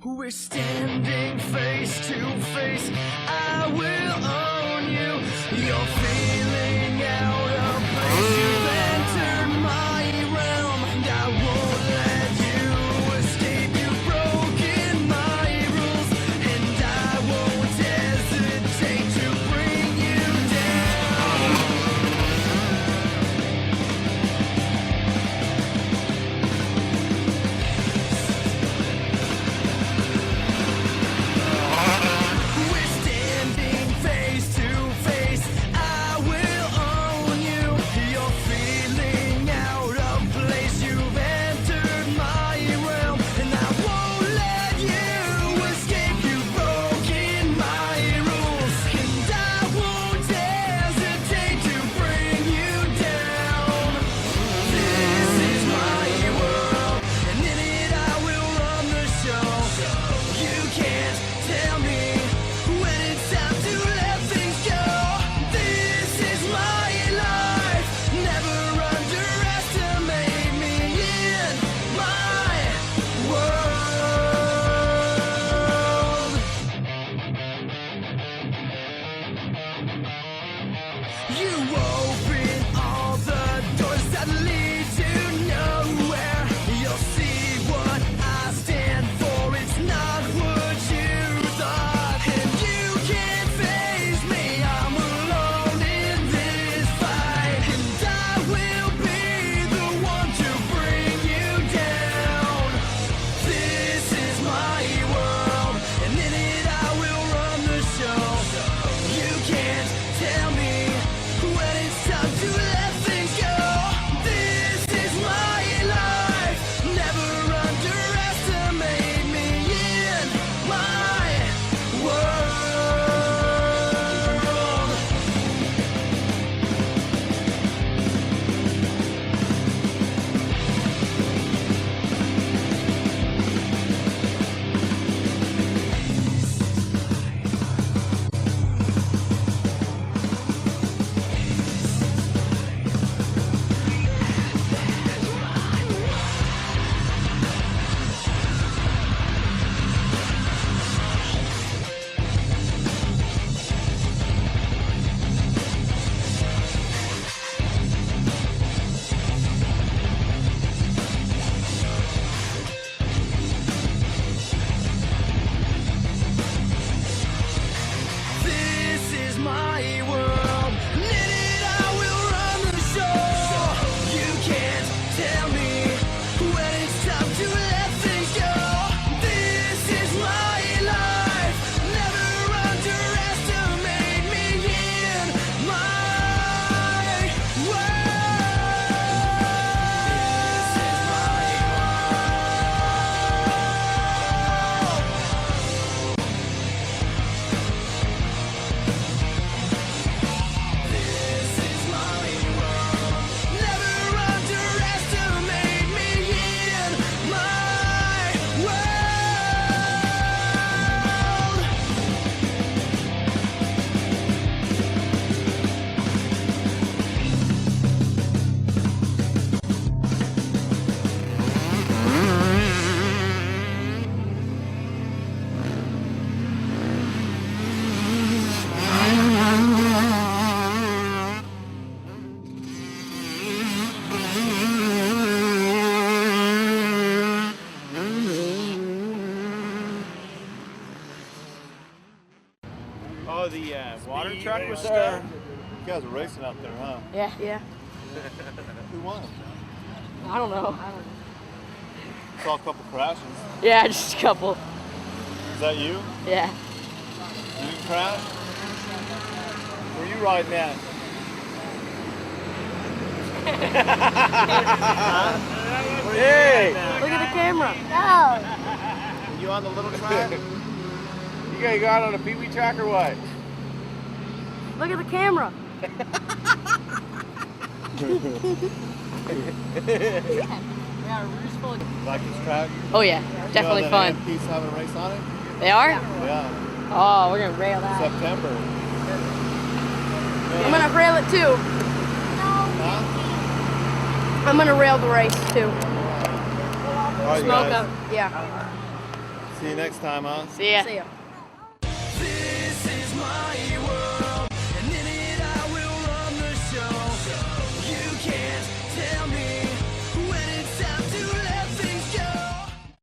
We're standing face to face. I will own you. You're feeling out of place. You've entered my realm, and I won't let you escape. You've broken my rules, and I won't hesitate to bring you down. We're standing face to face. I will own you. You're feeling out of place. You've entered my realm, and I won't let you escape. You've broken my rules, and I won't hesitate to bring you down. This is my world, and in it I will run the show. You can't tell me when it's time to let things go. This is my life. Never underestimate me in my world. You open all the doors that lead to nowhere. You'll see what I stand for. It's not what you thought, and you can't face me. I'm alone in this fight, and I will be the one to bring you down. This is my world, and in it I will run the show. You can't tell me when it's time to let things go. This is my life. Never underestimate me in my world. This is my world. In it I will run the show. You can't tell me when it's time to let things go. This is my life. Never underestimate me in my world. This is my world. This is my world. Never underestimate me in my world. Oh, the water truck was stuck? You guys are racing out there, huh? Yeah. Who won? I don't know. Saw a couple crashes. Yeah, just a couple. Is that you? Yeah. You didn't crash? Were you riding that? Hey! Look at the camera. You on the little track? You guys got on a pee-wee track or what? Look at the camera. Like this track? Oh yeah, definitely fun. Peace having a race on it? They are? Yeah. Oh, we're gonna rail that. September. I'm gonna rail it too. Huh? I'm gonna rail the race too. All right, Smoke guys. up. Yeah. See you next time, huh? See ya. See ya.